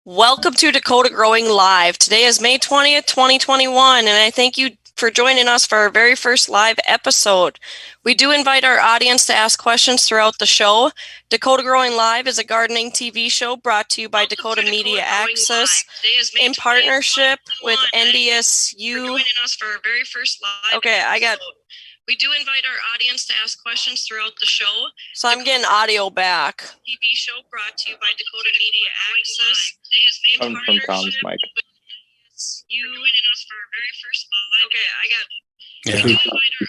Welcome to Dakota Growing Live. Today is May 20th, 2021, and I thank you for joining us for our very first live episode. We do invite our audience to ask questions throughout the show. Dakota Growing Live is a gardening TV show brought to you by Dakota Media Access in partnership with NDSU. Okay, we do invite our audience to ask questions throughout the show. So I'm getting audio back. TV show brought to you by Dakota Media Access. I'm from Tom's mic. You joining us for our very first live. Okay, I think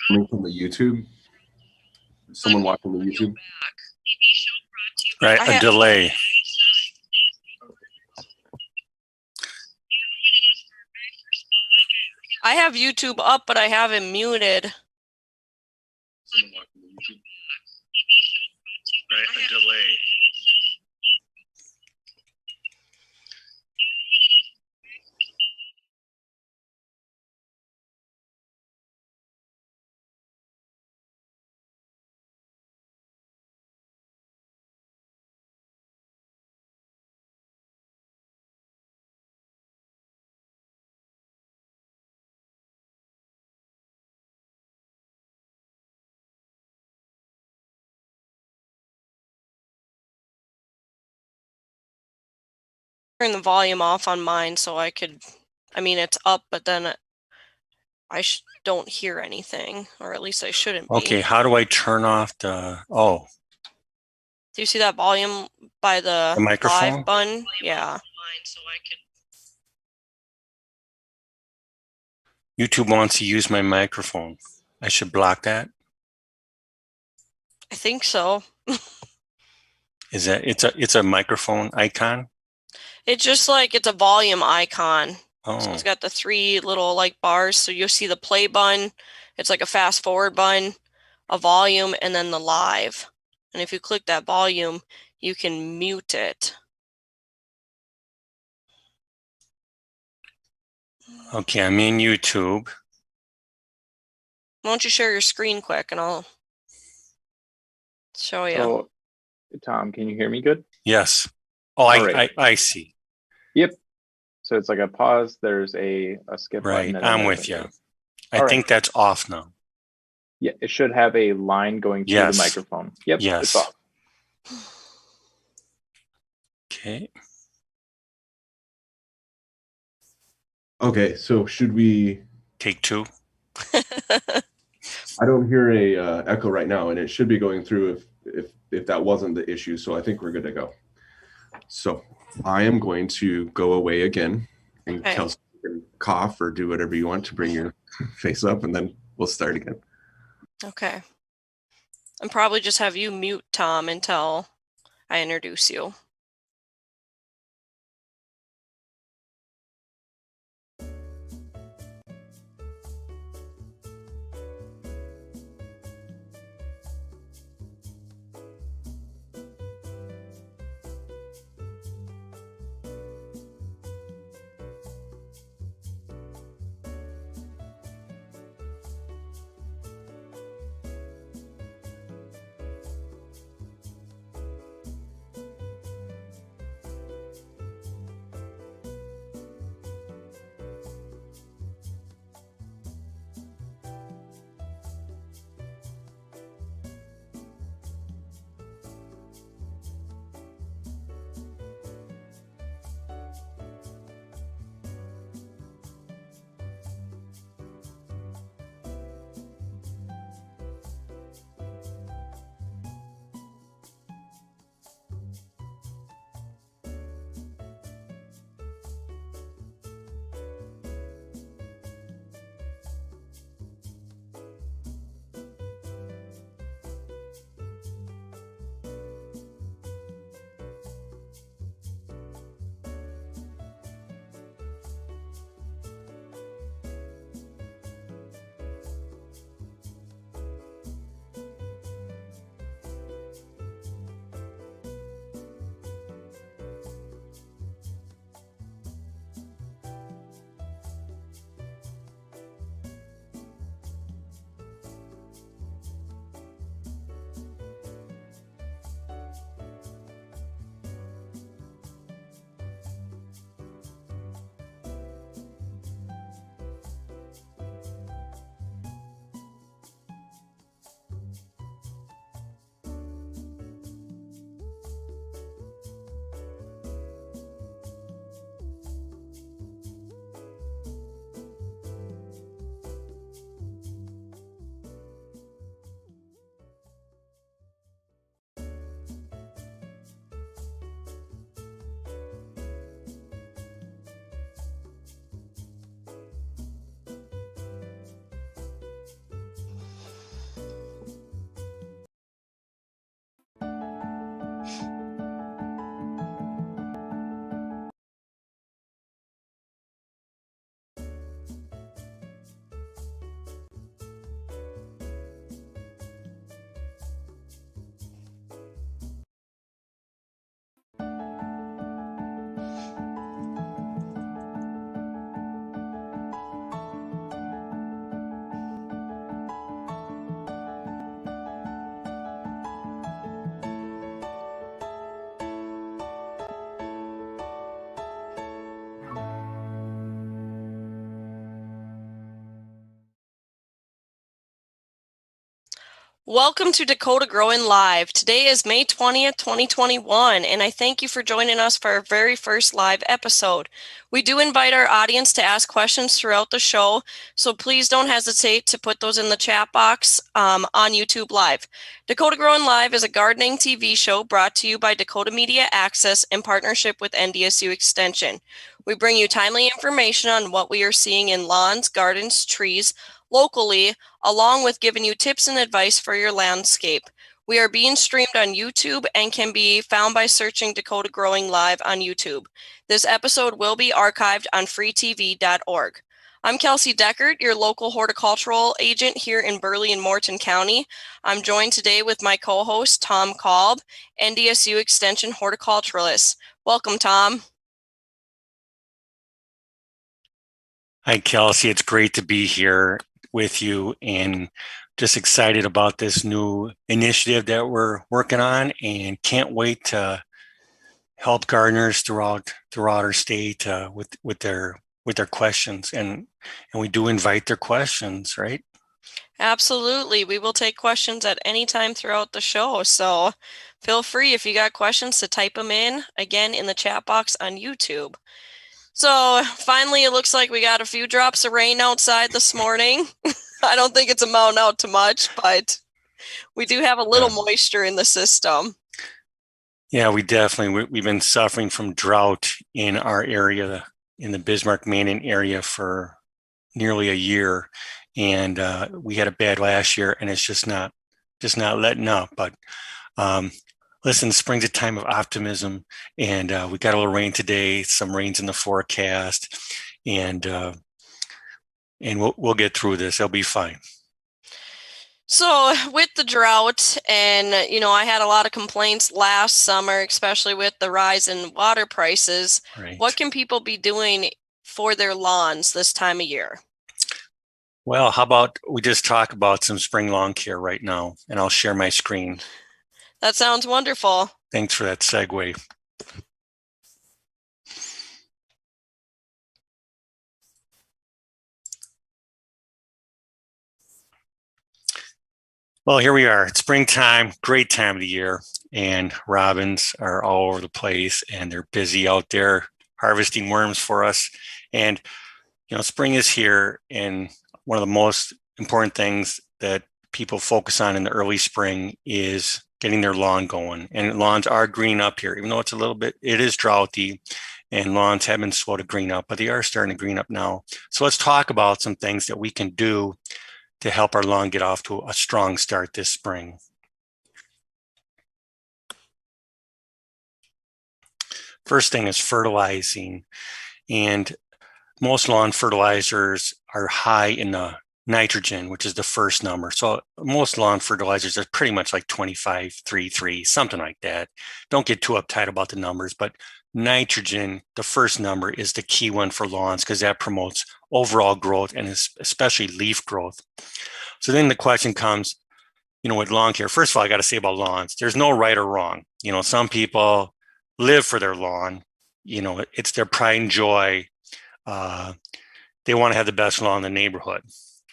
coming from the YouTube. Someone watching the YouTube. Right, a delay. I have YouTube up, but I have it muted. Right, a delay. Turn the volume off on mine so I could, it's up, but then I don't hear anything, or at least I shouldn't be. Okay, how do I turn off the, Do you see that volume by the microphone live button? Yeah. YouTube wants to use my microphone. I should block that? I think so. Is that, it's a microphone icon? It's just like, it's a volume icon. Oh. So it's got the three little like bars. So you'll see the play button. It's like a fast forward button, a volume, and then the live. And if you click that volume, you can mute it. Okay, I'm in YouTube. Why don't you share your screen quick and I'll show you. So, Tom, can you hear me good? Yes. Oh, right. I see. Yep. So it's like a pause. There's a skip right. button. I'm with you. I think that's off now. Yeah, it should have a line going through the microphone. Yep. Yes. It's off. Okay. Okay, so should we take two? I don't hear a echo right now, and it should be going through if that wasn't the issue. So I think we're good to go. So I am going to go away again, and Kelsey can cough or do whatever you want to bring your face up, and then we'll start again. Okay. And probably just have you mute Tom until I introduce you. Welcome to Dakota Growing Live. Today is May 20th, 2021, and I thank you for joining us for our very first live episode. We do invite our audience to ask questions throughout the show, so please don't hesitate to put those in the chat box on YouTube Live. Dakota Growing Live is a gardening TV show brought to you by Dakota Media Access in partnership with NDSU Extension. We bring you timely information on what we are seeing in lawns, gardens, trees, locally, along with giving you tips and advice for your landscape. We are being streamed on YouTube and can be found by searching Dakota Growing Live on YouTube. This episode will be archived on freetv.org. I'm Kelsey Deckert, your local horticultural agent here in Burleigh and Morton County. I'm joined today with my co-host, Tom Kolb, NDSU Extension horticulturalist. Welcome, Tom. Hi, Kelsey. It's great to be here with you and just excited about this new initiative that we're working on and can't wait to help gardeners throughout our state with their questions. And we do invite their questions, right? Absolutely. We will take questions at any time throughout the show. So feel free, if you got questions, to type them in again in the chat box on YouTube. So finally, it looks like we got a few drops of rain outside this morning. I don't think it's amounting out to much, but we do have a little moisture in the system. Yeah, we've been suffering from drought in our area, in the Bismarck-Manning area, for nearly a year. And we had a bad last year, and it's just not letting up. But listen, spring's a time of optimism, and we got a little rain today. Some rain's in the forecast, and we'll get through this. It'll be fine. So with the drought, and I had a lot of complaints last summer, especially with the rise in water prices. Right. What can people be doing for their lawns this time of year? Well, how about we just talk about some spring lawn care right now, and I'll share my screen. That sounds wonderful. Thanks for that segue. Well, here we are. It's springtime, great time of the year, and robins are all over the place, and they're busy out there harvesting worms for us. And spring is here, and one of the most important things that people focus on in the early spring is getting their lawn going. And lawns are green up here, even though it is droughty, and lawns have been slow to green up, but they are starting to green up now. So let's talk about some things that we can do to help our lawn get off to a strong start this spring. First thing is fertilizing. And most lawn fertilizers are high in the nitrogen, which is the first number. So most lawn fertilizers are pretty much like 25, 3, 3, something like that. Don't get too uptight about the numbers, but nitrogen, the first number, is the key one for lawns because that promotes overall growth and especially leaf growth. So then the question comes, with lawn care. First of all, I got to say about lawns, there's no right or wrong. Some people live for their lawn. It's their pride and joy. They want to have the best lawn in the neighborhood.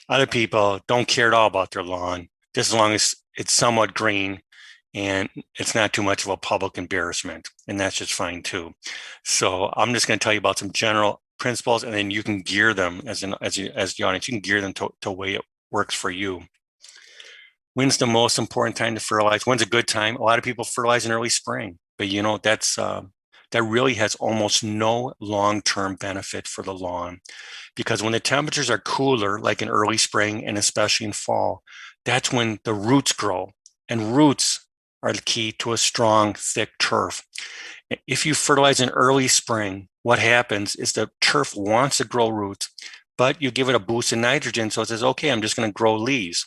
Other people don't care at all about their lawn, just as long as it's somewhat green and it's not too much of a public embarrassment, and that's just fine too. So I'm just going to tell you about some general principles, and then you can gear them as the audience. You can gear them to the way it works for you. When's the most important time to fertilize? When's a good time? A lot of people fertilize in early spring, but that really has almost no long-term benefit for the lawn, because when the temperatures are cooler, like in early spring and especially in fall, that's when the roots grow, and roots are the key to a strong, thick turf. If you fertilize in early spring, what happens is the turf wants to grow roots, but you give it a boost in nitrogen, so it says, okay, I'm just going to grow leaves.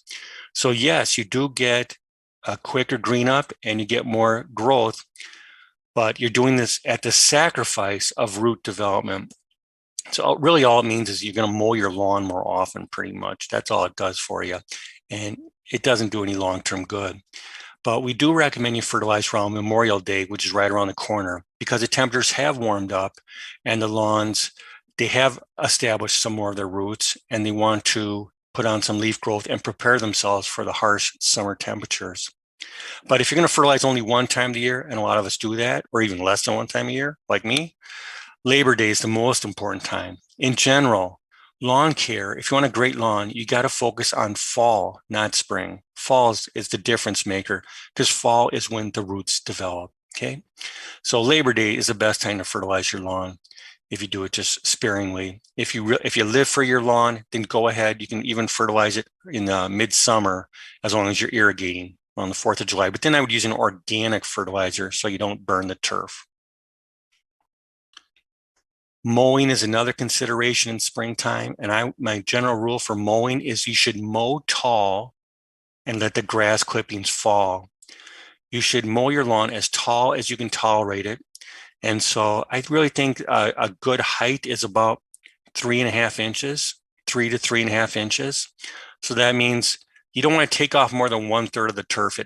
So yes, you do get a quicker green up and you get more growth, but you're doing this at the sacrifice of root development. So really all it means is you're going to mow your lawn more often, pretty much. That's all it does for you. And it doesn't do any long-term good. But we do recommend you fertilize around Memorial Day, which is right around the corner, because the temperatures have warmed up and the lawns, they have established some more of their roots, and they want to put on some leaf growth, and prepare themselves for the harsh summer temperatures. But if you're going to fertilize only one time a year, and a lot of us do that, or even less than one time a year, like me, Labor Day is the most important time. In general, lawn care, if you want a great lawn, you got to focus on fall, not spring. Fall is the difference maker because fall is when the roots develop. Okay. So Labor Day is the best time to fertilize your lawn if you do it just sparingly. If you live for your lawn, then go ahead. You can even fertilize it in midsummer as long as you're irrigating on the 4th of July. But then I would use an organic fertilizer so you don't burn the turf. Mowing is another consideration in springtime. And my general rule for mowing is you should mow tall and let the grass clippings fall. You should mow your lawn as tall as you can tolerate it. And so I really think a good height is about 3.5 inches, 3 to 3.5 inches. So that means you don't want to take off more than 1/3 of the turf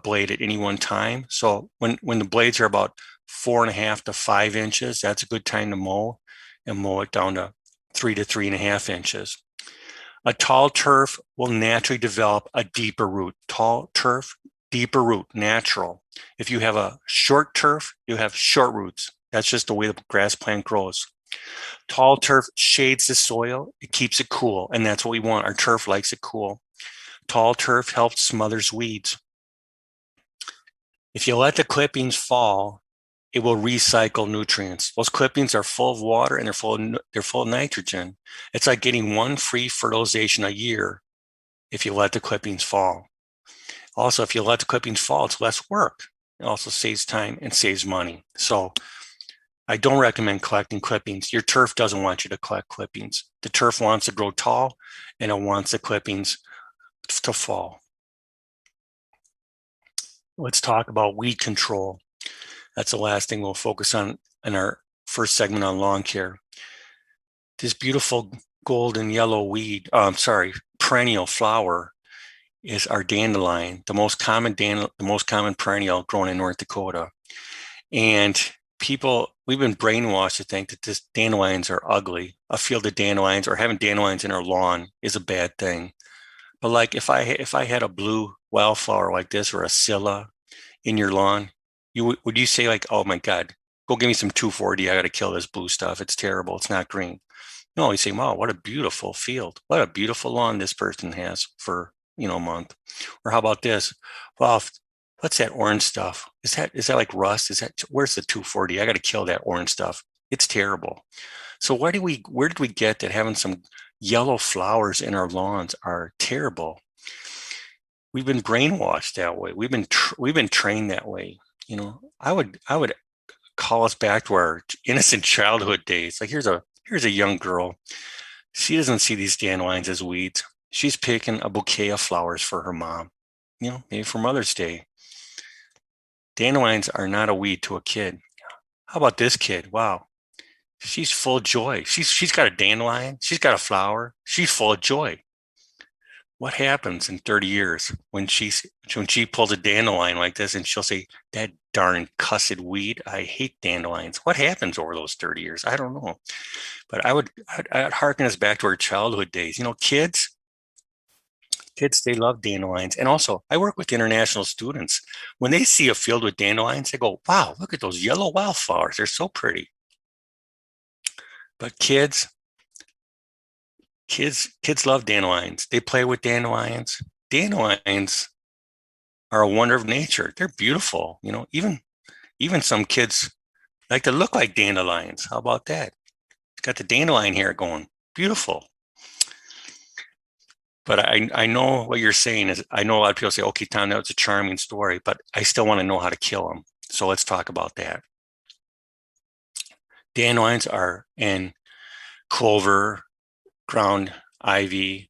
blade at any one time. So when the blades are about 4.5 to 5 inches, that's a good time to mow, and mow it down to 3 to 3.5 inches. A tall turf will naturally develop a deeper root. Tall turf, deeper root, natural. If you have a short turf, you have short roots. That's just the way the grass plant grows. Tall turf shades the soil. It keeps it cool, and that's what we want. Our turf likes it cool. Tall turf helps smothers weeds. If you let the clippings fall, it will recycle nutrients. Those clippings are full of water and they're full of nitrogen. It's like getting one free fertilization a year if you let the clippings fall. Also, if you let the clippings fall, it's less work. It also saves time and saves money. So I don't recommend collecting clippings. Your turf doesn't want you to collect clippings. The turf wants to grow tall and it wants the clippings to fall. Let's talk about weed control. That's the last thing we'll focus on in our first segment on lawn care. This beautiful golden yellow weed, perennial flower is our dandelion, the most common perennial grown in North Dakota. And we've been brainwashed to think that this dandelions are ugly. A field of dandelions or having dandelions in our lawn is a bad thing. But like if I had a blue wildflower like this or a scilla in your lawn, would you say like, oh my God, go give me some 2,4-D. I got to kill this blue stuff. It's terrible. It's not green. No, you say, wow, what a beautiful field. What a beautiful lawn this person has for, a month. Or how about this? Well, what's that orange stuff? Is that like rust? Where's the 2,4-D? I got to kill that orange stuff. It's terrible. So where did we get that having some yellow flowers in our lawns are terrible? We've been brainwashed that way. We've been trained that way. I would call us back to our innocent childhood days. Like here's a young girl. She doesn't see these dandelions as weeds. She's picking a bouquet of flowers for her mom, maybe for Mother's Day. Dandelions are not a weed to a kid. How about this kid? Wow. She's full of joy. She's got a dandelion. She's got a flower. She's full of joy. What happens in 30 years when she pulls a dandelion like this and she'll say, that darn cussed weed, I hate dandelions. What happens over those 30 years? I don't know. But I'd harken us back to our childhood days. Kids, they love dandelions. And also, I work with international students. When they see a field with dandelions, they go, wow, look at those yellow wildflowers. They're so pretty. But kids love dandelions. They play with dandelions. Dandelions are a wonder of nature. They're beautiful. Even some kids like to look like dandelions. How about that? It's got the dandelion hair going. Beautiful. But I know what you're saying is, I know a lot of people say, okay, Tom, that was a charming story, but I still want to know how to kill them. So let's talk about that. Dandelions are in clover, ground ivy,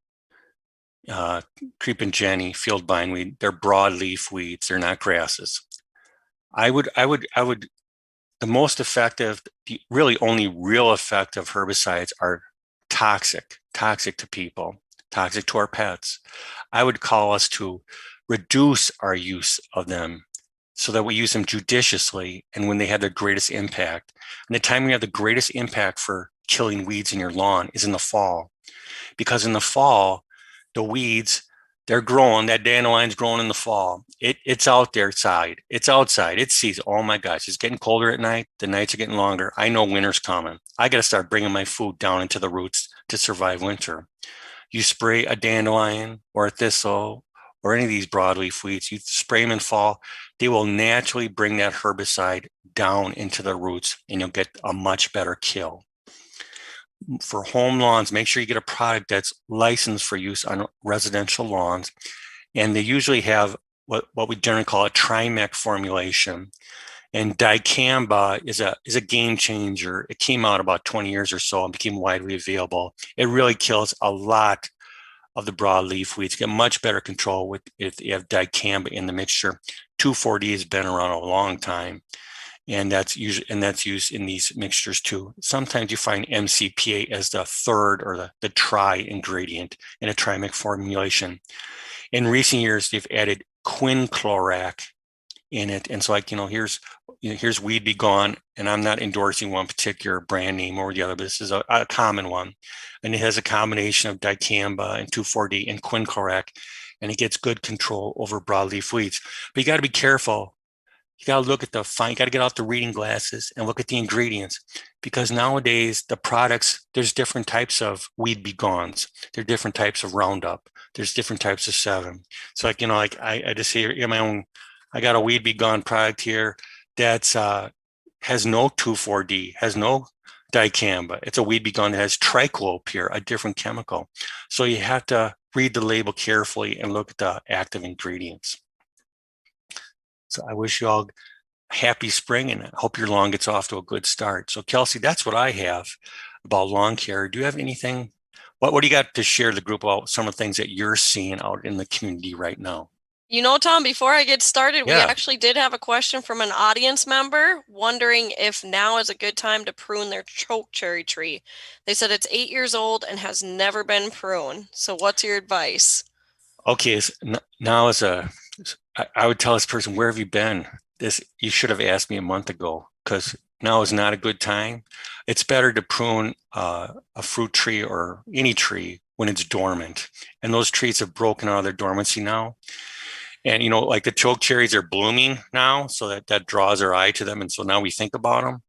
creeping jenny, field bindweed. They're broadleaf weeds. They're not grasses. The most effective, the really only real effective herbicides are toxic to people, toxic to our pets. I would call us to reduce our use of them so that we use them judiciously and when they have their greatest impact. And the time we have the greatest impact for killing weeds in your lawn is in the fall. Because in the fall, the weeds, they're growing. That dandelion's growing in the fall. It's out there side. It's outside. It sees, oh my gosh, it's getting colder at night. The nights are getting longer. I know winter's coming. I got to start bringing my food down into the roots to survive winter. You spray a dandelion or a thistle or any of these broadleaf weeds, you spray them in fall, they will naturally bring that herbicide down into the roots and you'll get a much better kill. For home lawns, make sure you get a product that's licensed for use on residential lawns. And they usually have what we generally call a Trimec formulation. And dicamba is a game changer. It came out about 20 years or so and became widely available. It really kills a lot of the broadleaf weeds. Get much better control with if you have dicamba in the mixture. 2,4-D has been around a long time, and that's used in these mixtures too. Sometimes you find MCPA as the third or the tri ingredient in a Trimec formulation. In recent years, they've added quinclorac in it, and so here's Weed Be Gone, and I'm not endorsing one particular brand name or the other, but this is a common one, and it has a combination of dicamba and 2,4-D and quinclorac, and it gets good control over broadleaf weeds. But you got to be careful. You got to look at you got to get out the reading glasses and look at the ingredients, because nowadays the products, there's different types of Weed Be Gones. There are different types of Roundup. There's different types of 7. So I just say in my own, I got a Weed Be Gone product here that's has no 2,4-D, has no dicamba. It's a Weed Be Gone that has triclopyr, a different chemical. So you have to read the label carefully and look at the active ingredients. So I wish you all happy spring and I hope your lawn gets off to a good start. So Kelsey, that's what I have about lawn care. Do you have anything? What do you got to share the group about some of the things that you're seeing out in the community right now? Tom, before I get started, we actually did have a question from an audience member wondering if now is a good time to prune their chokecherry tree. They said it's 8 years old and has never been pruned. So what's your advice? Okay, now I would tell this person, where have you been? You should have asked me a month ago, because now is not a good time. It's better to prune a fruit tree or any tree when it's dormant. And those trees have broken out of their dormancy now. And, like the choke cherries are blooming now, so that draws our eye to them. And so now we think about them.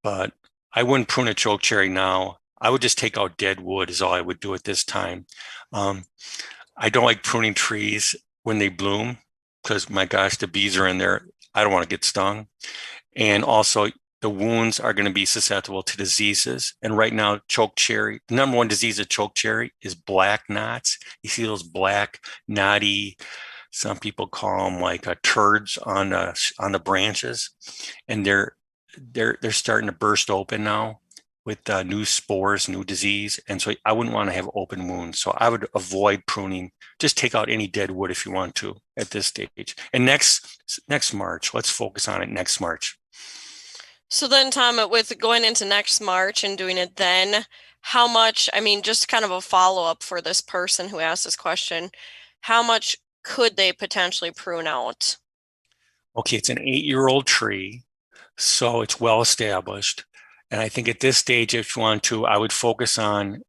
But I wouldn't prune a choke cherry now. I would just take out dead wood is all I would do at this time. I don't like pruning trees when they bloom, because my gosh, the bees are in there. I don't want to get stung. And also the wounds are going to be susceptible to diseases. And right now, chokecherry, the number one disease of chokecherry is black knots. You see those black, knotty, some people call them like turds on the branches, and they're starting to burst open now with new spores, new disease. And so I wouldn't want to have open wounds. So I would avoid pruning. Just take out any dead wood if you want to at this stage. And next March, let's focus on it next March. So then, Tom, with going into next March and doing it then, how much, just kind of a follow-up for this person who asked this question, how much could they potentially prune out? Okay, it's an 8-year-old tree, so it's well established. And I think at this stage, if you want to, I would focus on,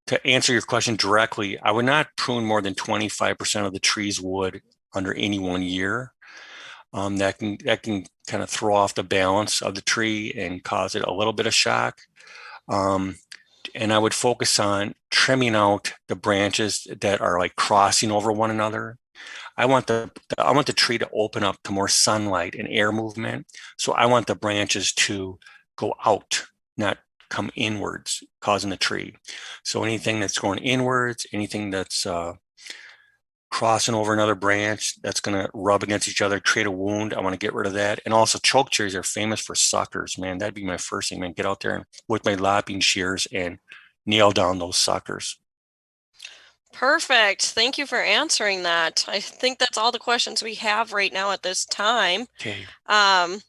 to answer your question directly, I would not prune more than 25% of the tree's wood under any 1 year. That can kind of throw off the balance of the tree and cause it a little bit of shock. And I would focus on trimming out the branches that are like crossing over one another. I want the tree to open up to more sunlight and air movement. So I want the branches to go out, not come inwards, causing the tree. So anything that's going inwards, anything that's crossing over another branch that's going to rub against each other, create a wound, I want to get rid of that. And also chokecherries are famous for suckers, man. That'd be my first thing, man. Get out there with my lopping shears and nail down those suckers. Perfect. Thank you for answering that. I think that's all the questions we have right now at this time. Okay.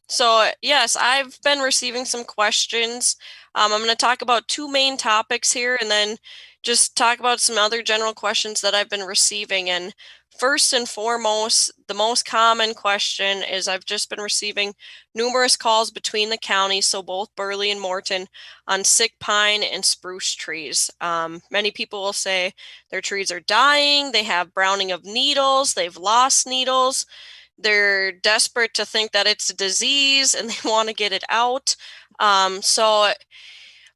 So yes, I've been receiving some questions. I'm going to talk about 2 main topics here and then just talk about some other general questions that I've been receiving. And first and foremost, the most common question is I've just been receiving numerous calls between the counties, so both Burley and Morton, on sick pine and spruce trees. Many people will say their trees are dying, they have browning of needles, they've lost needles. They're desperate to think that it's a disease and they want to get it out. So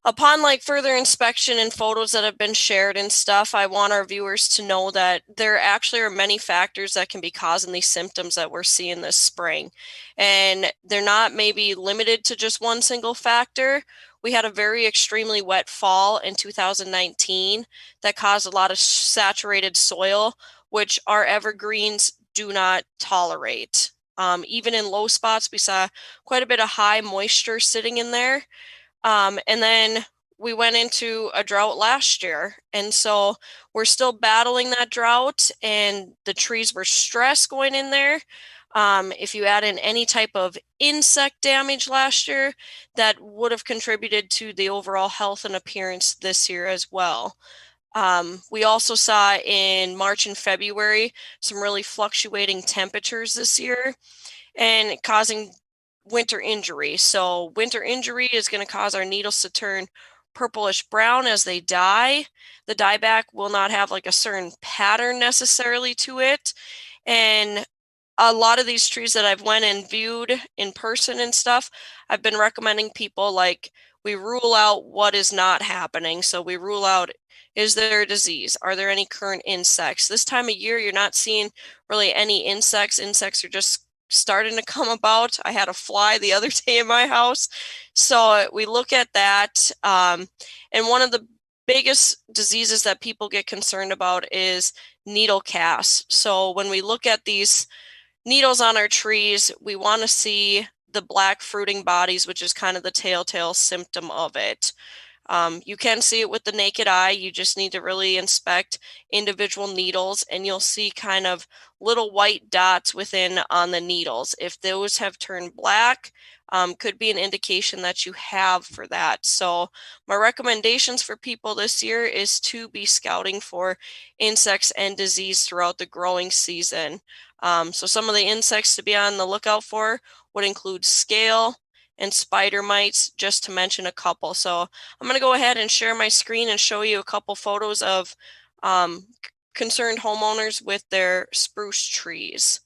upon like further inspection and photos that have been shared and stuff, I want our viewers to know that there actually are many factors that can be causing these symptoms that we're seeing this spring. And they're not maybe limited to just one single factor. We had a very extremely wet fall in 2019 that caused a lot of saturated soil, which our evergreens do not tolerate. Even in low spots, we saw quite a bit of high moisture sitting in there. And then we went into a drought last year. And so we're still battling that drought, and the trees were stressed going in there. If you add in any type of insect damage last year, that would have contributed to the overall health and appearance this year as well. We also saw in March and February some really fluctuating temperatures this year and causing winter injury. So winter injury is going to cause our needles to turn purplish brown as they die. The dieback will not have like a certain pattern necessarily to it. And a lot of these trees that I've went and viewed in person and stuff, I've been recommending people like we rule out what is not happening. So we rule out, is there a disease? Are there any current insects? This time of year, you're not seeing really any insects. Insects are just starting to come about. I had a fly the other day in my house. So we look at that. And one of the biggest diseases that people get concerned about is needle cast. So when we look at these needles on our trees, we want to see the black fruiting bodies, which is kind of the telltale symptom of it. You can see it with the naked eye. You just need to really inspect individual needles, and you'll see kind of little white dots within on the needles. If those have turned black, could be an indication that you have for that. So my recommendations for people this year is to be scouting for insects and disease throughout the growing season. So some of the insects to be on the lookout for would include scale and spider mites, just to mention a couple. So I'm going to go ahead and share my screen and show you a couple photos of concerned homeowners with their spruce trees.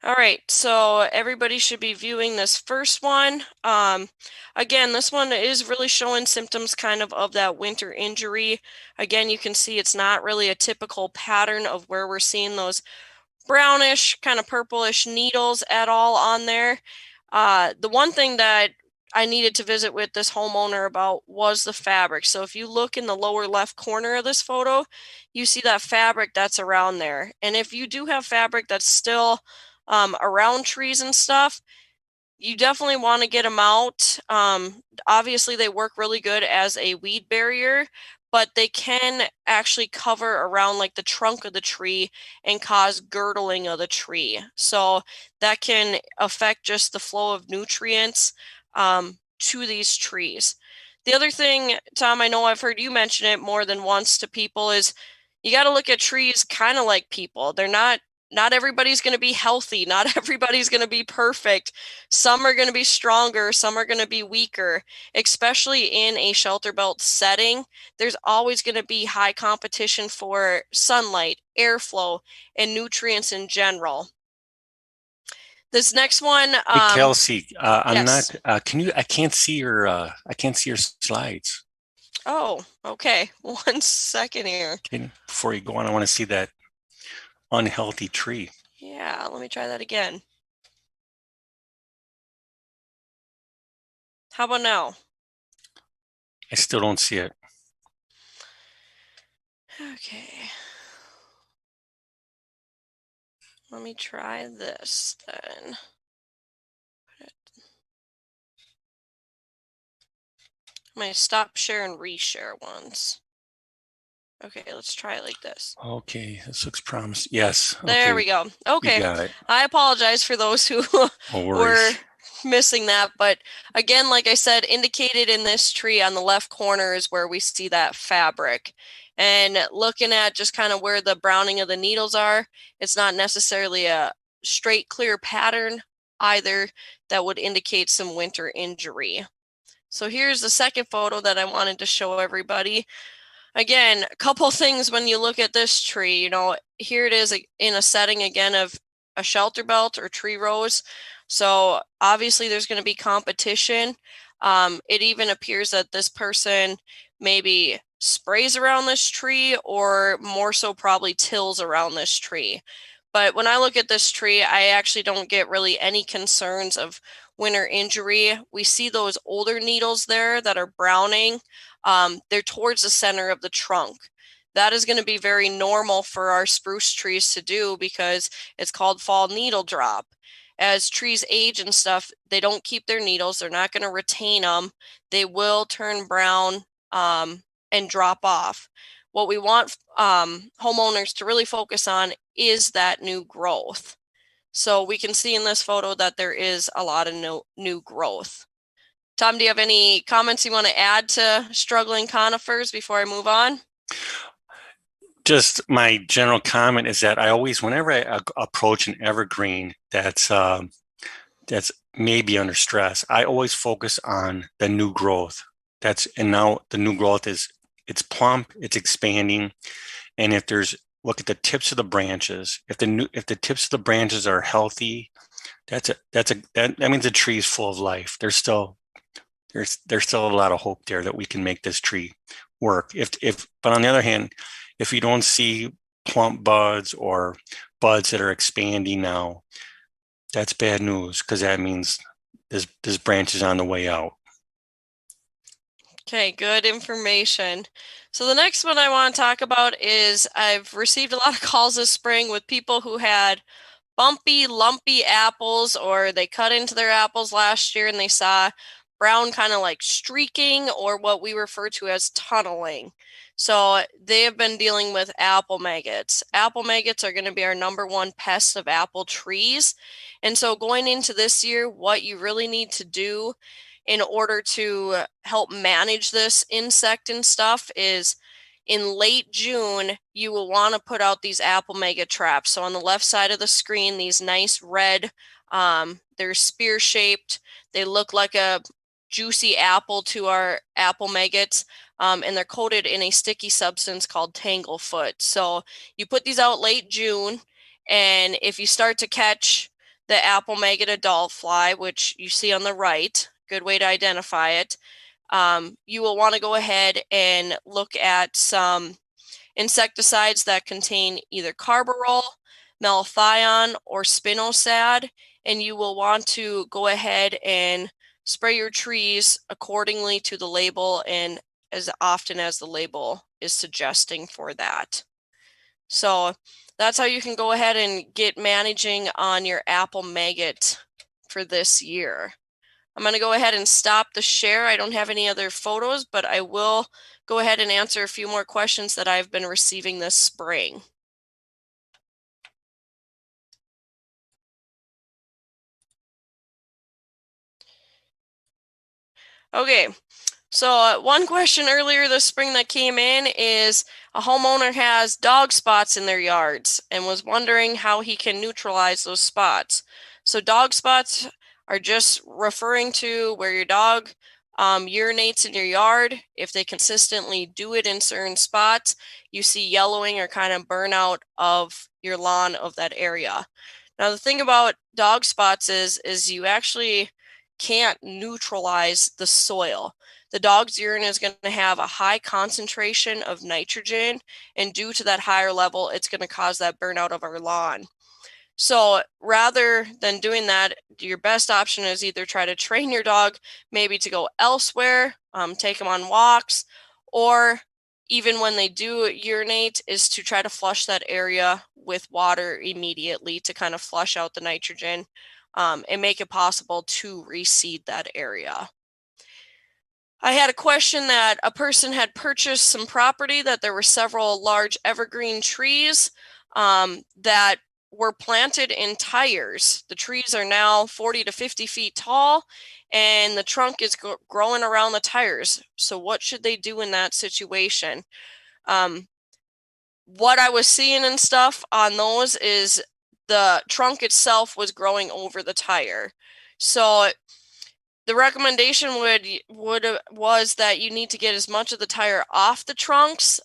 All right, so everybody should be viewing this first one. Again, this one is really showing symptoms kind of that winter injury. Again, you can see it's not really a typical pattern of where we're seeing those brownish, kind of purplish needles at all on there. The one thing that I needed to visit with this homeowner about was the fabric. So if you look in the lower left corner of this photo, you see that fabric that's around there. And if you do have fabric that's still around trees and stuff, you definitely want to get them out. Obviously, they work really good as a weed barrier, but they can actually cover around like the trunk of the tree and cause girdling of the tree. So that can affect just the flow of nutrients to these trees. The other thing, Tom, I know I've heard you mention it more than once to people, is you got to look at trees kind of like people. They're not everybody's going to be healthy. Not everybody's going to be perfect. Some are going to be stronger. Some are going to be weaker, especially in a shelter belt setting. There's always going to be high competition for sunlight, airflow, and nutrients in general. This next one. Hey, Kelsey, I'm yes. not, I can't see your slides. Oh, okay. 1 second here. Before you go on, I want to see that unhealthy tree. Yeah, let me try that again. How about now? I still don't see it. Okay. Let me try this then. I'm going to stop share and reshare once. Okay, let's try it like this. Okay, this looks promising. Yes. There Okay, we go. you Okay. got it. I apologize for those who No were worries. missing that. But again, like I said, indicated in this tree on the left corner is where we see that fabric. And looking at just kind of where the browning of the needles are, it's not necessarily a straight, clear pattern either that would indicate some winter injury. So here's the second photo that I wanted to show everybody. Again, a couple things when you look at this tree, you know, here it is in a setting again of a shelter belt or tree rows. So obviously there's going to be competition. It even appears that this person maybe sprays around this tree or more so probably tills around this tree. But when I look at this tree, I actually don't get really any concerns of winter injury. We see those older needles there that are browning. They're towards the center of the trunk. That is going to be very normal for our spruce trees to do because it's called fall needle drop. As trees age and stuff, they don't keep their needles. They're not going to retain them. They will turn brown and drop off. What we want homeowners to really focus on is that new growth. So we can see in this photo that there is a lot of new growth. Tom, do you have any comments you want to add to struggling conifers before I move on? Just my general comment is that I always, whenever I approach an evergreen that's maybe under stress, I always focus on the new growth. And now the new growth it's plump, it's expanding, and if there's look at the tips of the branches. If the tips of the branches are healthy, that means the tree is full of life. There's still a lot of hope there that we can make this tree work. But on the other hand, if you don't see plump buds or buds that are expanding now, that's bad news because that means this branch is on the way out. Okay, good information. So the next one I want to talk about is I've received a lot of calls this spring with people who had bumpy, lumpy apples, or they cut into their apples last year and they saw brown kind of like streaking or what we refer to as tunneling. So they have been dealing with apple maggots. Apple maggots are going to be our #1 pest of apple trees. And so going into this year, what you really need to do in order to help manage this insect and stuff is in late June, you will want to put out these apple maggot traps. So on the left side of the screen, these nice red, they're spear shaped. They look like a juicy apple to our apple maggots. And they're coated in a sticky substance called tanglefoot. So you put these out late June, and if you start to catch the apple maggot adult fly, which you see on the right, good way to identify it, you will want to go ahead and look at some insecticides that contain either carbaryl, malathion, or spinosad, and you will want to go ahead and spray your trees accordingly to the label and as often as the label is suggesting for that. So that's how you can go ahead and get managing on your apple maggot for this year. I'm going to go ahead and stop the share. I don't have any other photos, but I will go ahead and answer a few more questions that I've been receiving this spring. Okay, so one question earlier this spring that came in is a homeowner has dog spots in their yards and was wondering how he can neutralize those spots. So dog spots are just referring to where your dog urinates in your yard. If they consistently do it in certain spots, you see yellowing or kind of burnout of your lawn of that area. Now, the thing about dog spots is you actually can't neutralize the soil. The dog's urine is going to have a high concentration of nitrogen, and due to that higher level, it's going to cause that burnout of our lawn. So rather than doing that, your best option is either try to train your dog maybe to go elsewhere, take them on walks, or even when they do urinate is to try to flush that area with water immediately to kind of flush out the nitrogen and make it possible to reseed that area. I had a question that a person had purchased some property that there were several large evergreen trees that were planted in tires. The trees are now 40 to 50 feet tall and the trunk is growing around the tires. So what should they do in that situation? What I was seeing and stuff on those is the trunk itself was growing over the tire. So the recommendation was that you need to get as much of the tire off the trunks.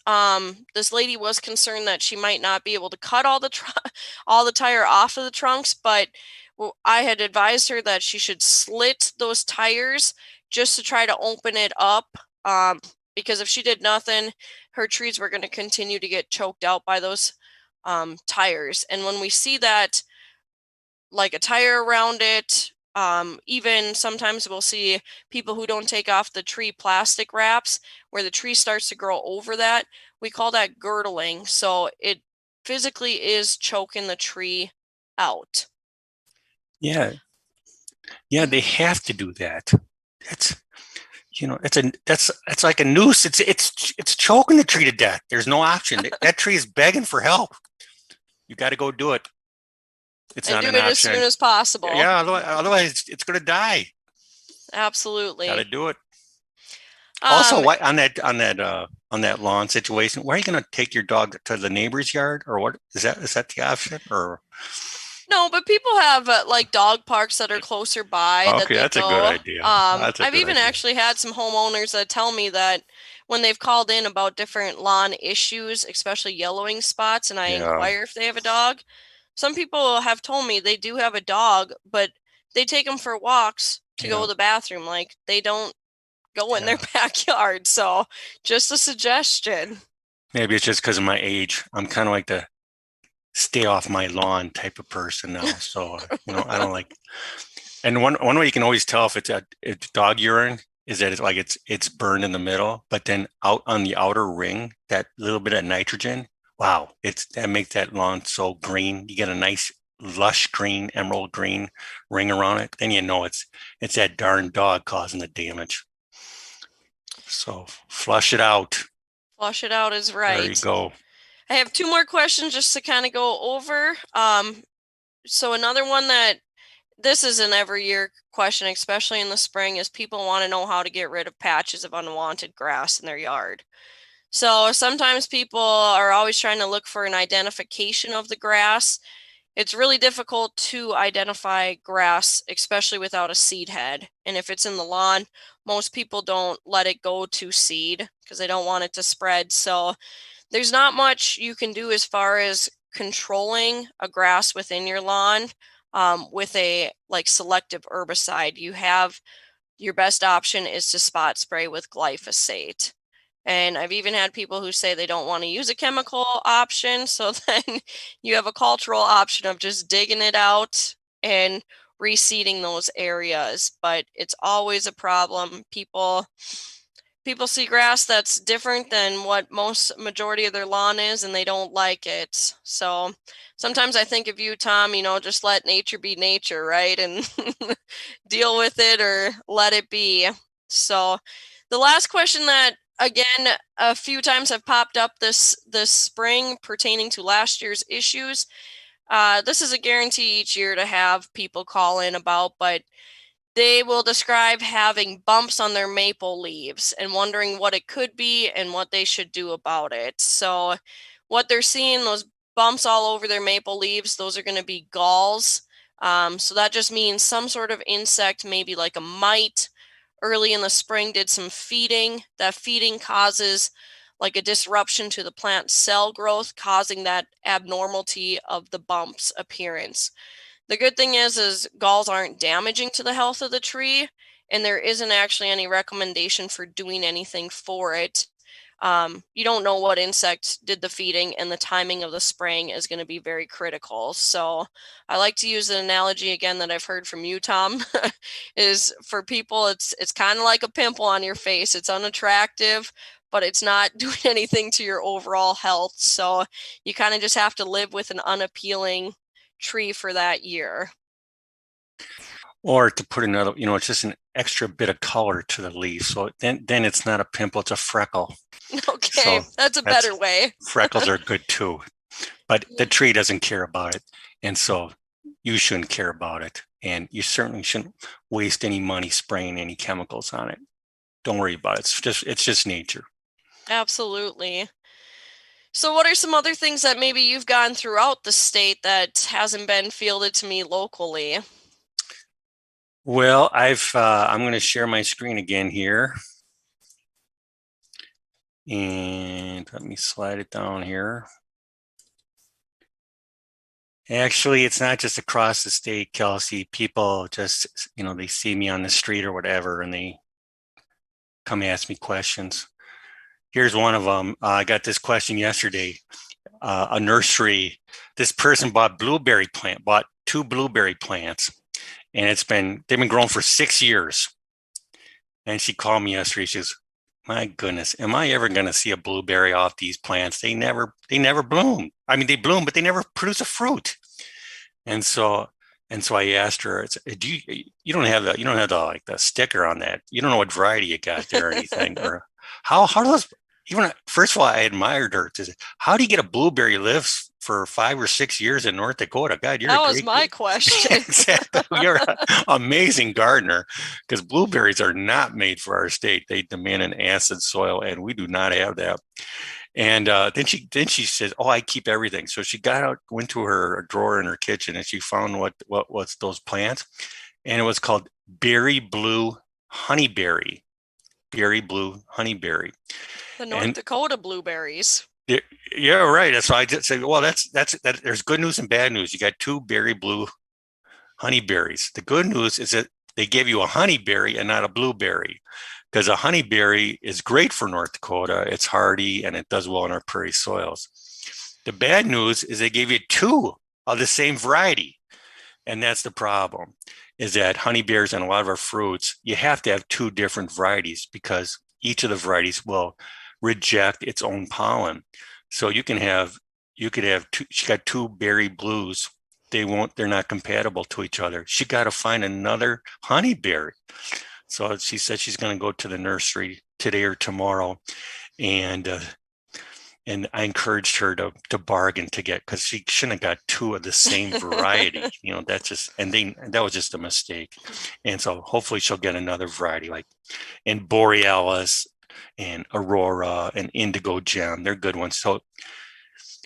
This lady was concerned that she might not be able to cut all the tire off of the trunks, but I had advised her that she should slit those tires just to try to open it up. Because if she did nothing, her trees were going to continue to get choked out by those tires. And when we see that, like a tire around it, even sometimes we'll see people who don't take off the tree plastic wraps where the tree starts to grow over that. We call that girdling. So it physically is choking the tree out. Yeah. Yeah, they have to do that. That's, it's like a noose. It's choking the tree to death. There's no option. That tree is begging for help. You got to go do it. It's and not do an it option. as soon as possible. Yeah, otherwise it's going to die. Absolutely. Got to do it. Also, on that lawn situation, where are you going to take your dog to the neighbor's yard, or what is that? Is that the option, or? No, but people have like dog parks that are closer by. Okay, that's a good idea. I've even actually had some homeowners that tell me that when they've called in about different lawn issues, especially yellowing spots, and I inquire if they have a dog, some people have told me they do have a dog, but they take them for walks to go to the bathroom. Like they don't go in their backyard. So just a suggestion. Maybe it's just because of my age. I'm kind of like the stay off my lawn type of person now. So, I don't like, and one way you can always tell if it's dog urine is that it's burned in the middle, but then out on the outer ring, that little bit of nitrogen, wow, that makes that lawn so green. You get a nice lush green, emerald green ring around it. Then it's that darn dog causing the damage. So flush it out. Flush it out is right. There you go. I have two more questions just to kind of go over. So another one this is an every year question, especially in the spring, is people want to know how to get rid of patches of unwanted grass in their yard. So sometimes people are always trying to look for an identification of the grass. It's really difficult to identify grass, especially without a seed head. And if it's in the lawn, most people don't let it go to seed because they don't want it to spread. So there's not much you can do as far as controlling a grass within your lawn with a selective herbicide. Your best option is to spot spray with glyphosate. And I've even had people who say they don't want to use a chemical option. So then you have a cultural option of just digging it out and reseeding those areas. But it's always a problem. People see grass that's different than what majority of their lawn is, and they don't like it. So sometimes I think of you, Tom, just let nature be nature, right? And deal with it or let it be. So the last question that, again, a few times have popped up this spring pertaining to last year's issues. This is a guarantee each year to have people call in about, but they will describe having bumps on their maple leaves and wondering what it could be and what they should do about it. So what they're seeing, those bumps all over their maple leaves, those are going to be galls. So that just means some sort of insect, maybe like a mite, early in the spring did some feeding. That feeding causes like a disruption to the plant cell growth, causing that abnormality of the bumps appearance. The good thing is galls aren't damaging to the health of the tree, and there isn't actually any recommendation for doing anything for it. You don't know what insect did the feeding, and the timing of the spraying is going to be very critical. So I like to use an analogy again that I've heard from you, Tom, is for people, it's kind of like a pimple on your face. It's unattractive, but it's not doing anything to your overall health. So you kind of just have to live with an unappealing tree for that year. Or to put another, it's just extra bit of color to the leaf. So then it's not a pimple, it's a freckle. Okay, so that's a better way. Freckles are good too, but the tree doesn't care about it. And so you shouldn't care about it. And you certainly shouldn't waste any money spraying any chemicals on it. Don't worry about it. It's just nature. Absolutely. So what are some other things that maybe you've gone throughout the state that hasn't been fielded to me locally? Well, I'm going to share my screen again here. And let me slide it down here. Actually, it's not just across the state, Kelsey. People just, they see me on the street or whatever, and they come ask me questions. Here's one of them. I got this question yesterday. A nursery, this person bought two blueberry plants, and they've been growing for 6 years. And she called me yesterday. She says, my goodness, am I ever going to see a blueberry off these plants? They never bloom. I mean, they bloom, but they never produce a fruit. And so I asked her, you don't have the sticker on that. You don't know what variety you got there or anything. Or how do those, first of all, I admired her. How do you get a blueberry live for 5 or 6 years in North Dakota? God, that was my question. Exactly. You're an amazing gardener, because blueberries are not made for our state. They demand an acid soil, and we do not have that. And then she says, "Oh, I keep everything." So she went to her drawer in her kitchen, and she found what's those plants, and it was called berry blue honeyberry. Berry blue honeyberry. The North Dakota blueberries. Yeah, right. That's why I just said, well, that's there's good news and bad news. You got two berry blue honeyberries. The good news is that they gave you a honeyberry and not a blueberry, because a honeyberry is great for North Dakota. It's hardy and it does well in our prairie soils. The bad news is they gave you two of the same variety. And that's the problem, is that honeybears and a lot of our fruits, you have to have two different varieties, because each of the varieties will reject its own pollen. So you could have two, she got two berry blues. They're not compatible to each other. She got to find another honeyberry. So she said she's going to go to the nursery today or tomorrow, and I encouraged her to bargain to get, because she shouldn't have got two of the same variety. That was just a mistake. And so hopefully she'll get another variety, like in Borealis and Aurora and Indigo Gem. They're good ones.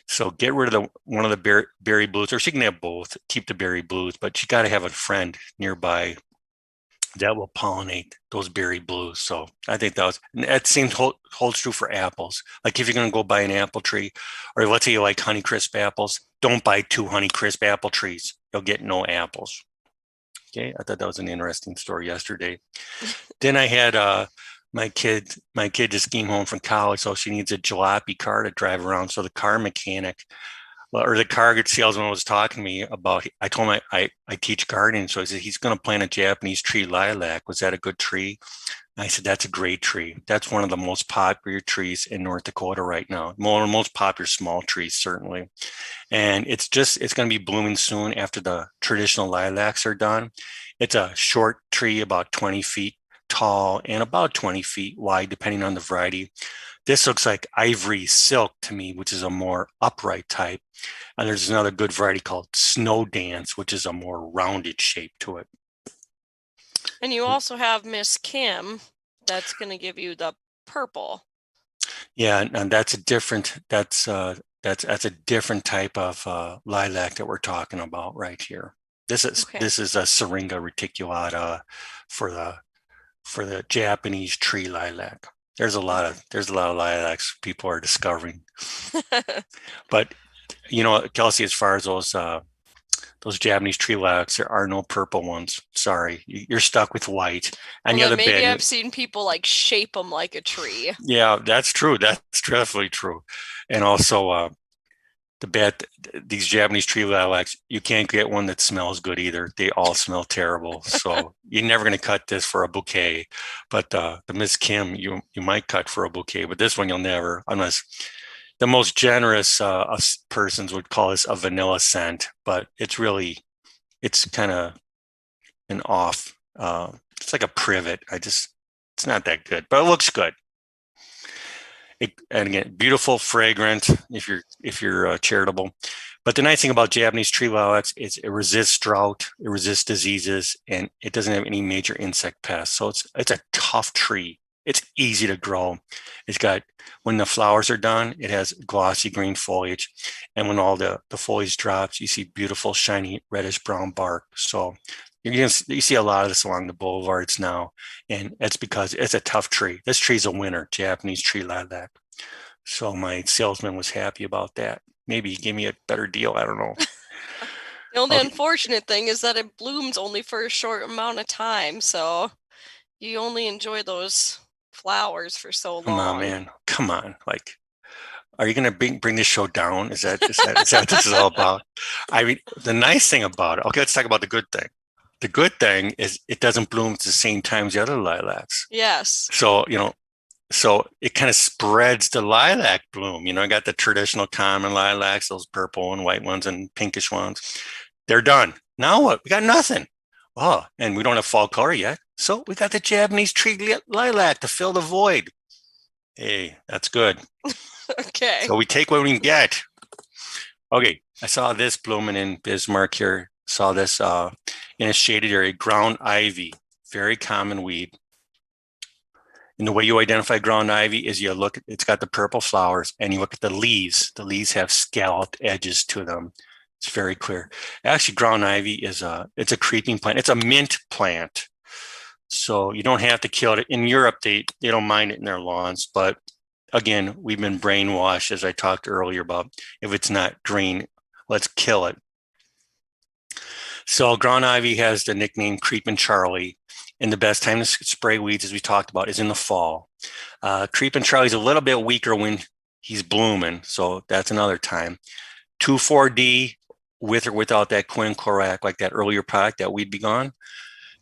So get rid of one of the berry blues, or she can have both. Keep the berry blues, but she got to have a friend nearby that will pollinate those berry blues. So I think that seems holds true for apples. Like if you're going to go buy an apple tree, or let's say you like Honeycrisp apples, don't buy two Honeycrisp apple trees. You'll get no apples. Okay, I thought that was an interesting story yesterday. Then I had my kid just came home from college, so she needs a jalopy car to drive around. So the car mechanic, or the car salesman, was talking to me about, I told him I teach gardening. So I said, he's going to plant a Japanese tree lilac. Was that a good tree? And I said, that's a great tree. That's one of the most popular trees in North Dakota right now. Most popular small trees, certainly. And it's going to be blooming soon after the traditional lilacs are done. It's a short tree, about 20 feet tall and about 20 feet wide, depending on the variety. This looks like ivory silk to me, which is a more upright type. And there's another good variety called Snow Dance, which is a more rounded shape to it. And you also have Miss Kim, that's going to give you the purple. Yeah, and that's a different type of lilac that we're talking about right here. This is a Syringa reticulata for the Japanese tree lilac. There's a lot of lilacs people are discovering. But Kelsey, as far as those Japanese tree lilacs, there are no purple ones. Sorry, you're stuck with white. And well, maybe I've seen people shape them like a tree. Yeah, that's true. That's definitely true. And also these Japanese tree lilacs, you can't get one that smells good either. They all smell terrible. So you're never going to cut this for a bouquet. But the Miss Kim, you might cut for a bouquet, but this one you'll never, unless the most generous persons would call this a vanilla scent. But it's kind of an off It's like a privet. It's not that good, but it looks good. And again, beautiful, fragrant. If you're charitable, but the nice thing about Japanese tree lilacs is it resists drought, it resists diseases, and it doesn't have any major insect pests. So it's a tough tree. It's easy to grow. It's got, when the flowers are done, it has glossy green foliage, and when all the foliage drops, you see beautiful, shiny, reddish brown bark. So you see a lot of this along the boulevards now, and that's because it's a tough tree. This tree's a winner, Japanese tree lilac. So my salesman was happy about that. Maybe he gave me a better deal. I don't know. The only unfortunate thing is that it blooms only for a short amount of time, so you only enjoy those flowers for so long. Come on, man. Come on. Like, are you going to bring this show down? Is that what this is all about? I mean, the nice thing about it, okay, let's talk about the good thing. The good thing is it doesn't bloom at the same time as the other lilacs. Yes. So, so it kind of spreads the lilac bloom. I got the traditional common lilacs, those purple and white ones and pinkish ones. They're done. Now what? We got nothing. Oh, and we don't have fall color yet. So we got the Japanese tree lilac to fill the void. Hey, that's good. Okay. So we take what we can get. Okay, I saw this blooming in Bismarck here. Saw this in a shaded area, ground ivy, very common weed. And the way you identify ground ivy is you look, it's got the purple flowers, and you look at the leaves. The leaves have scalloped edges to them. It's very clear. Actually, ground ivy it's a creeping plant. It's a mint plant. So you don't have to kill it. In Europe, they don't mind it in their lawns. But again, we've been brainwashed, as I talked earlier about, if it's not green, let's kill it. So ground ivy has the nickname Creepin' Charlie. And the best time to spray weeds, as we talked about, is in the fall. Creepin' Charlie's a little bit weaker when he's blooming. So that's another time. 2,4-D, with or without that quinclorac, like that earlier product, that Weed Be Gone,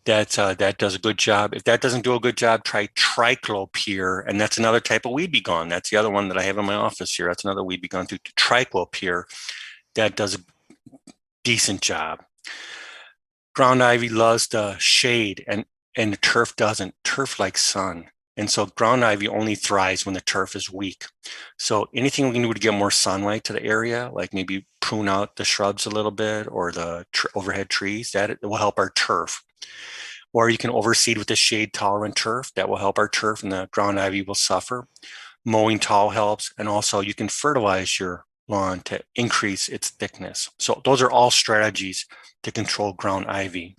that does a good job. If that doesn't do a good job, try triclopyr, and that's another type of Weed Be Gone. That's the other one that I have in my office here. That's another Weed Be Gone too. Triclopyr, that does a decent job. Ground ivy loves the shade, and the turf doesn't. Turf likes sun. And so ground ivy only thrives when the turf is weak. So anything we can do to get more sunlight to the area, like maybe prune out the shrubs a little bit or the overhead trees, that will help our turf. Or you can overseed with the shade tolerant turf. That will help our turf, and the ground ivy will suffer. Mowing tall helps. And also you can fertilize your lawn to increase its thickness. So those are all strategies to control ground ivy.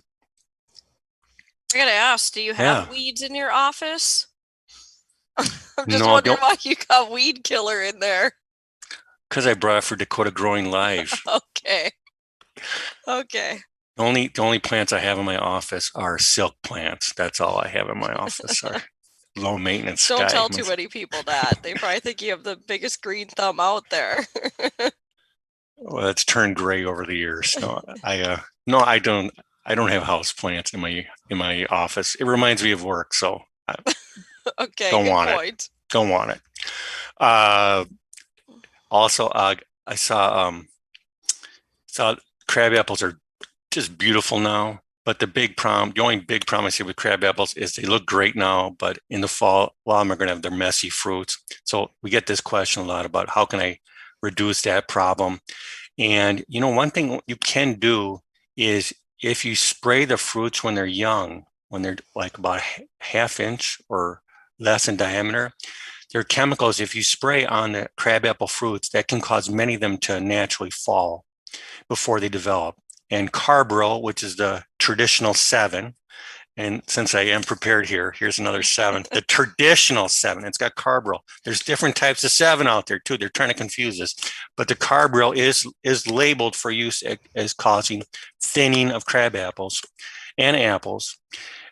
I gotta ask, do you have weeds in your office? I'm just No, wondering why you got weed killer in there. Because I brought it for Dakota Growing Live. Okay. The only plants I have in my office are silk plants. That's all I have in my office are low maintenance. Don't tell too many people that. They probably think you have the biggest green thumb out there. Well, it's turned gray over the years. No, I don't have house plants in my office. It reminds me of work, so okay, don't want point. it. Don't want it. Also, I saw crab apples are just beautiful now. But the only big problem I see with crab apples is they look great now, but in the fall, a lot of them are going to have their messy fruits. So we get this question a lot about how can I reduce that problem. And, one thing you can do is if you spray the fruits when they're young, when they're like about a half inch or less in diameter, there are chemicals, if you spray on the crabapple fruits, that can cause many of them to naturally fall before they develop. And carbaryl, which is the traditional 7, and since I am prepared here, here's another 7. The traditional 7, it's got carbaryl. There's different types of 7 out there too. They're trying to confuse us. But the carbaryl is labeled for use as causing thinning of crab apples and apples,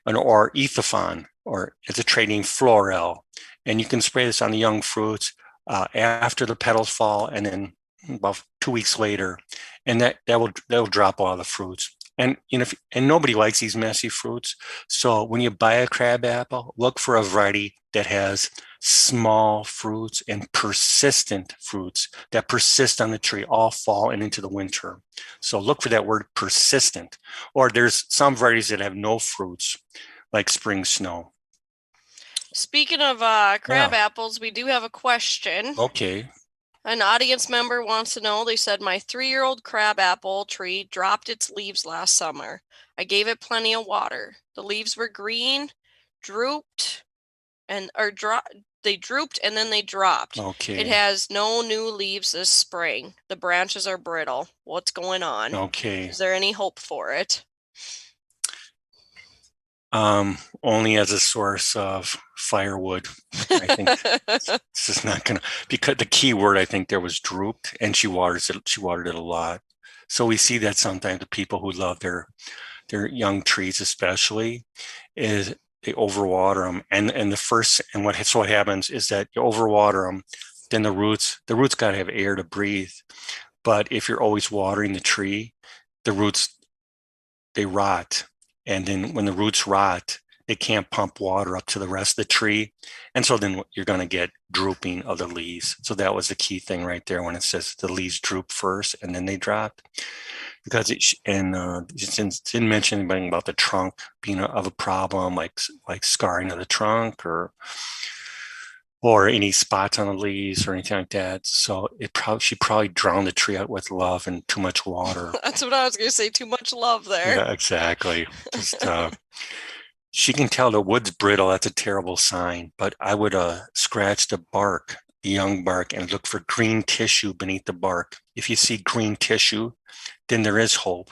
or ethifon, or it's a trade name Florel. And you can spray this on the young fruits after the petals fall, and then about 2 weeks later, and that will drop all the fruits. And and nobody likes these messy fruits. So when you buy a crab apple, look for a variety that has small fruits and persistent fruits that persist on the tree all fall and into the winter. So look for that word persistent. Or there's some varieties that have no fruits, like spring snow. Speaking of crab apples, we do have a question. Okay. An audience member wants to know, they said, my 3-year-old crab apple tree dropped its leaves last summer. I gave it plenty of water. The leaves were green, they drooped and then they dropped. Okay. It has no new leaves this spring. The branches are brittle. What's going on? Okay. Is there any hope for it? Only as a source of firewood. I think it's just not gonna, because the key word I think there was drooped, and she watered it a lot. So we see that sometimes the people who love their young trees especially is they overwater them, and what happens is that you overwater them, then the roots got to have air to breathe. But if you're always watering the tree, the roots, they rot. And then when the roots rot, they can't pump water up to the rest of the tree. And so then you're going to get drooping of the leaves. So that was the key thing right there when it says the leaves droop first and then they drop. Because it didn't mention anything about the trunk being of a problem, like scarring of the trunk or any spots on the leaves or anything like that. So she probably drowned the tree out with love and too much water. That's what I was going to say. Too much love there. Yeah, exactly. Just she can tell the wood's brittle. That's a terrible sign. But I would scratch the bark, the young bark, and look for green tissue beneath the bark. If you see green tissue, then there is hope.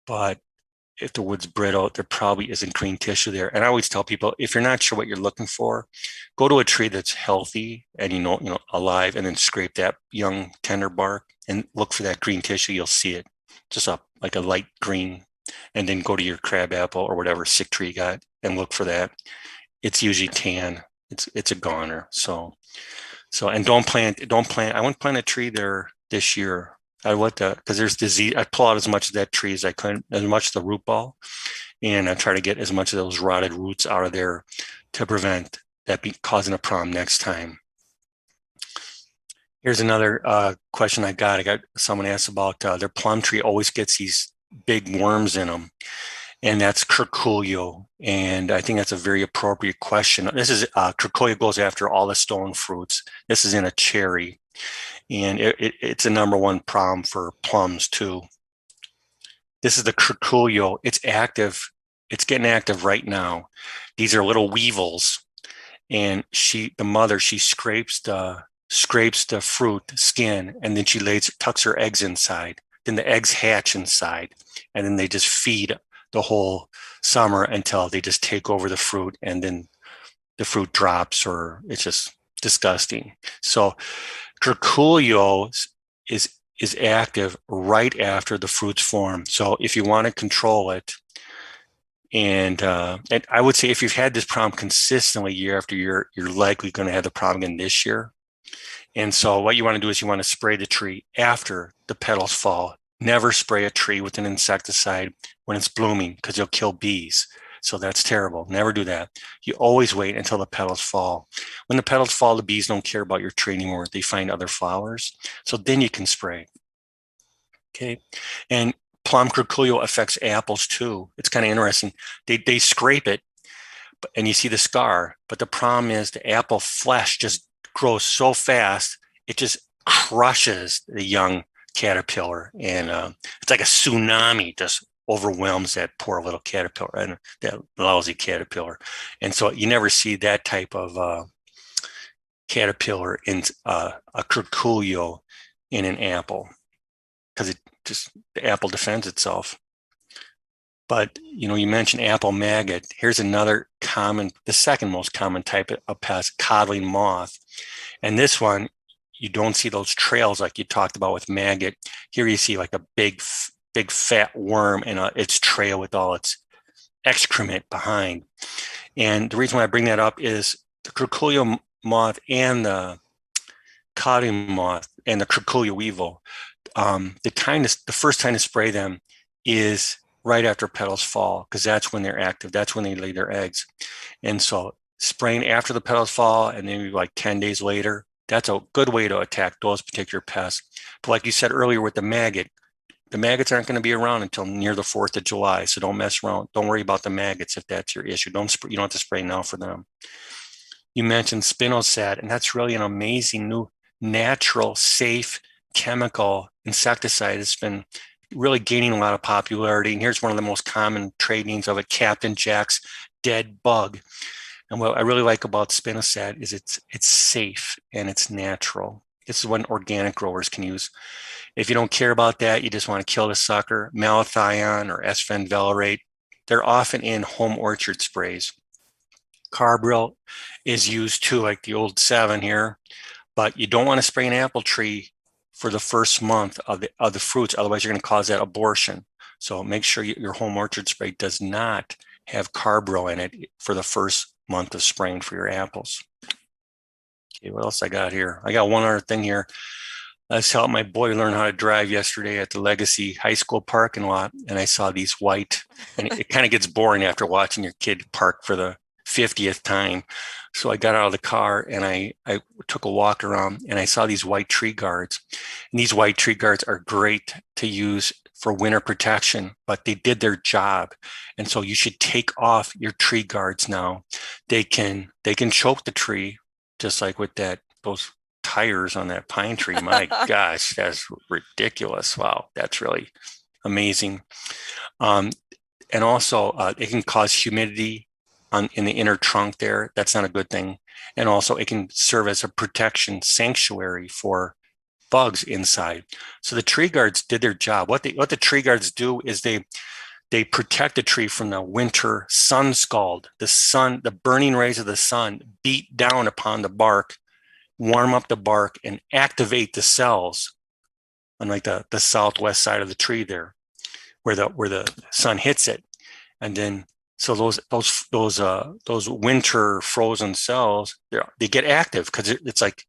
But if the wood's brittle, there probably isn't green tissue there. And I always tell people, if you're not sure what you're looking for, go to a tree that's healthy and alive, and then scrape that young tender bark and look for that green tissue. You'll see it, just like a light green. And then go to your crab apple or whatever sick tree you got and look for that. It's usually tan. It's a goner. So and don't plant. I wouldn't plant a tree there this year. I would, because there's disease. I pull out as much of that tree as I could, as much of the root ball, and I try to get as much of those rotted roots out of there to prevent that causing a problem next time. Here's another question I got someone asked about their plum tree always gets these big worms in them, and that's curculio. And I think that's a very appropriate question. This is curculio goes after all the stone fruits. This is in a cherry. And it's a number one problem for plums too. This is the curculio. It's active. It's getting active right now. These are little weevils, and the mother scrapes the fruit skin, and then she tucks her eggs inside. Then the eggs hatch inside, and then they just feed the whole summer until they just take over the fruit, and then the fruit drops, or it's just disgusting. So curculio is active right after the fruits form. So if you want to control it, and I would say if you've had this problem consistently year after year, you're likely going to have the problem again this year. And so what you want to do is you want to spray the tree after the petals fall. Never spray a tree with an insecticide when it's blooming, because you'll kill bees. So that's terrible. Never do that. You always wait until the petals fall. When the petals fall, the bees don't care about your tree anymore. They find other flowers. So then you can spray. Okay. And plum curculio affects apples too. It's kind of interesting. They scrape it and you see the scar, but the problem is the apple flesh just grows so fast, it just crushes the young caterpillar. And it's like a tsunami just overwhelms that poor little caterpillar and that lousy caterpillar. And so you never see that type of caterpillar in a curculio in an apple, because the apple defends itself. But you mentioned apple maggot. Here's another the second most common type of pest, codling moth. And this one, you don't see those trails like you talked about with maggot. Here you see like a big fat worm and its trail with all its excrement behind. And the reason why I bring that up is the curculio moth and the codling moth and the curculio weevil. The first time to spray them is right after petals fall, because that's when they're active. That's when they lay their eggs. And so spraying after the petals fall and maybe like 10 days later, that's a good way to attack those particular pests. But like you said earlier with the maggot, the maggots aren't going to be around until near the 4th of July. So don't mess around. Don't worry about the maggots if that's your issue. You don't have to spray now for them. You mentioned spinosad, and that's really an amazing new natural, safe chemical insecticide. It's been really gaining a lot of popularity. And here's one of the most common trade names of it, Captain Jack's Dead Bug. And what I really like about spinosad is it's safe and it's natural. This is what organic growers can use. If you don't care about that, you just want to kill the sucker, malathion or S-fenvalerate, they're often in home orchard sprays. Carbaryl is used too, like the old 7 here, but you don't want to spray an apple tree for the first month of the fruits. Otherwise, you're going to cause that abortion. So make sure your home orchard spray does not have carbaryl in it for the first month of spraying for your apples. Okay, what else I got here? I got one other thing here. I helped my boy learn how to drive yesterday at the Legacy High School parking lot, and I saw these white, and it kind of gets boring after watching your kid park for the 50th time. So I got out of the car and I took a walk around, and I saw these white tree guards. And these white tree guards are great to use for winter protection, but they did their job. And so you should take off your tree guards now. They can choke the tree, just like with those tires on that pine tree. My gosh, that's ridiculous. Wow, that's really amazing. And also it can cause humidity in the inner trunk there. That's not a good thing. And also it can serve as a protection sanctuary for bugs inside. So the tree guards did their job. What the tree guards do is they protect the tree from the winter sun scald. The burning rays of the sun beat down upon the bark, warm up the bark, and activate the cells on like the southwest side of the tree there, where the sun hits it. And then so those winter frozen cells, they get active because it's like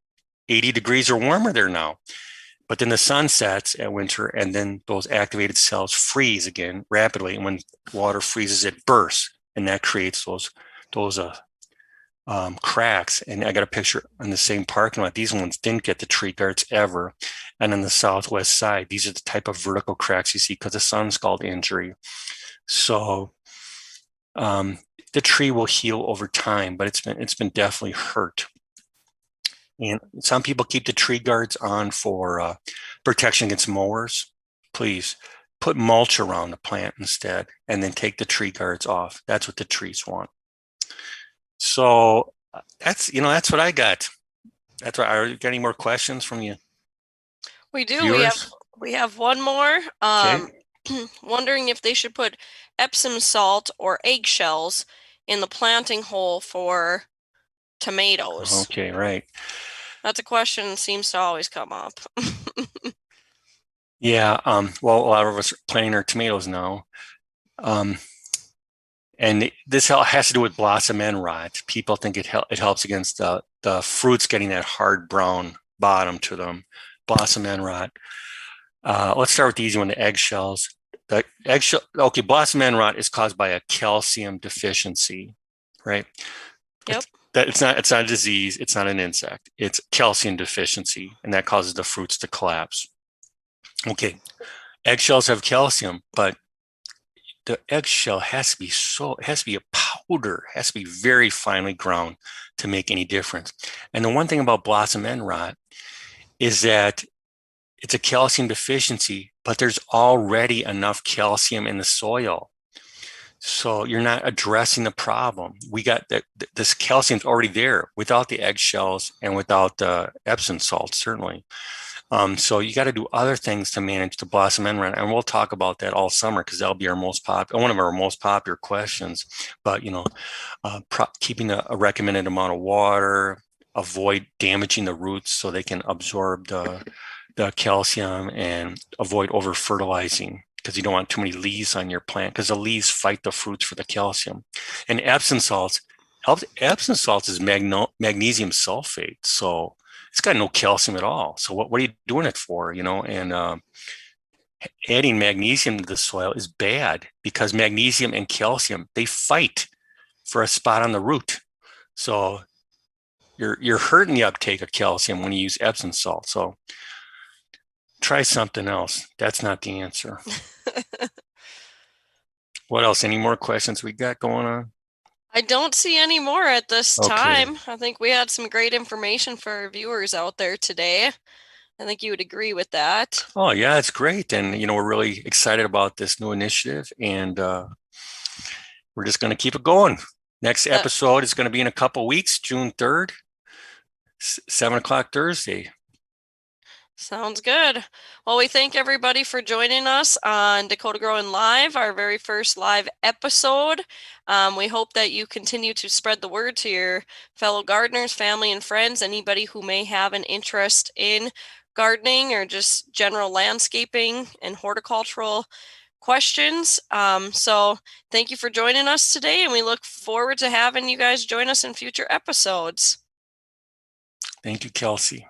80 degrees or warmer there now. But then the sun sets at winter, and then those activated cells freeze again rapidly. And when water freezes, it bursts, and that creates those cracks. And I got a picture on the same parking lot. These ones didn't get the tree guards ever. And on the southwest side, these are the type of vertical cracks you see because of sun scald injury. So the tree will heal over time, but it's been definitely hurt. And some people keep the tree guards on for protection against mowers. Please put mulch around the plant instead, and then take the tree guards off. That's what the trees want. So that's what I got. That's why. Are you got any more questions from you? We do. Viewers? We have one more. Okay. Wondering if they should put Epsom salt or eggshells in the planting hole for tomatoes. Okay, right. That's a question that seems to always come up. Yeah. Well, a lot of us are planting our tomatoes now. And this has to do with blossom end rot. People think it helps against the fruits getting that hard brown bottom to them. Blossom end rot. Let's start with the easy one, the eggshells. Blossom end rot is caused by a calcium deficiency, right? Yep. It's not a disease. It's not an insect. It's calcium deficiency, and that causes the fruits to collapse. Okay, eggshells have calcium, but the eggshell has to be a powder, has to be very finely ground to make any difference. And the one thing about blossom end rot is that it's a calcium deficiency, but there's already enough calcium in the soil. So you're not addressing the problem. We got this calcium's already there without the eggshells and without the Epsom salt, certainly. So you got to do other things to manage the blossom end rot, and we'll talk about that all summer because that'll be one of our most popular questions. But keeping a recommended amount of water, avoid damaging the roots so they can absorb the calcium, and avoid over fertilizing because you don't want too many leaves on your plant because the leaves fight the fruits for the calcium. And Epsom salts is magnesium sulfate, so it's got no calcium at all. So what are you doing it for? And adding magnesium to the soil is bad because magnesium and calcium, they fight for a spot on the root. So you're hurting the uptake of calcium when you use Epsom salt. So Try something else. That's not the answer. What else? Any more questions we got going on? I don't see any more at this time. I think we had some great information for our viewers out there today. I think you would agree with that. Oh, yeah, it's great. And, we're really excited about this new initiative, and we're just going to keep it going. Next episode is going to be in a couple weeks, June 3rd, 7 o'clock Thursday. Sounds good. Well, we thank everybody for joining us on Dakota Growing Live, our very first live episode. We hope that you continue to spread the word to your fellow gardeners, family, and friends, anybody who may have an interest in gardening or just general landscaping and horticultural questions. So thank you for joining us today, and we look forward to having you guys join us in future episodes. Thank you, Kelsey.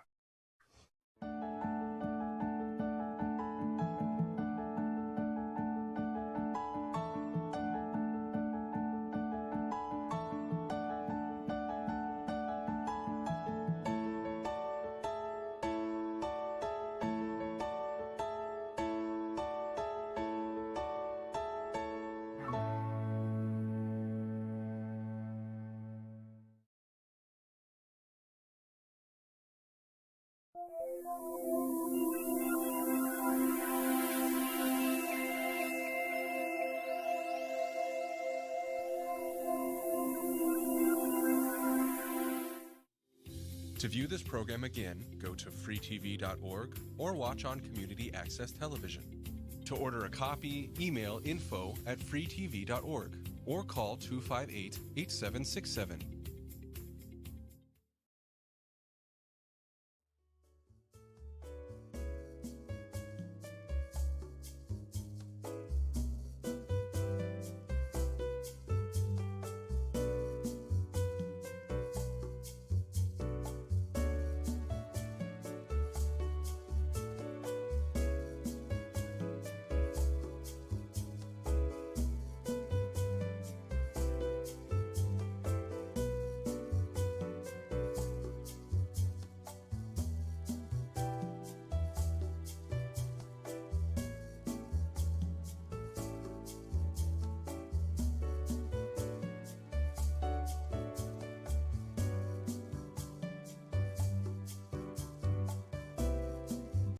To view this program again, go to freetv.org or watch on Community Access Television. To order a copy, email info@freetv.org or call 258-8767.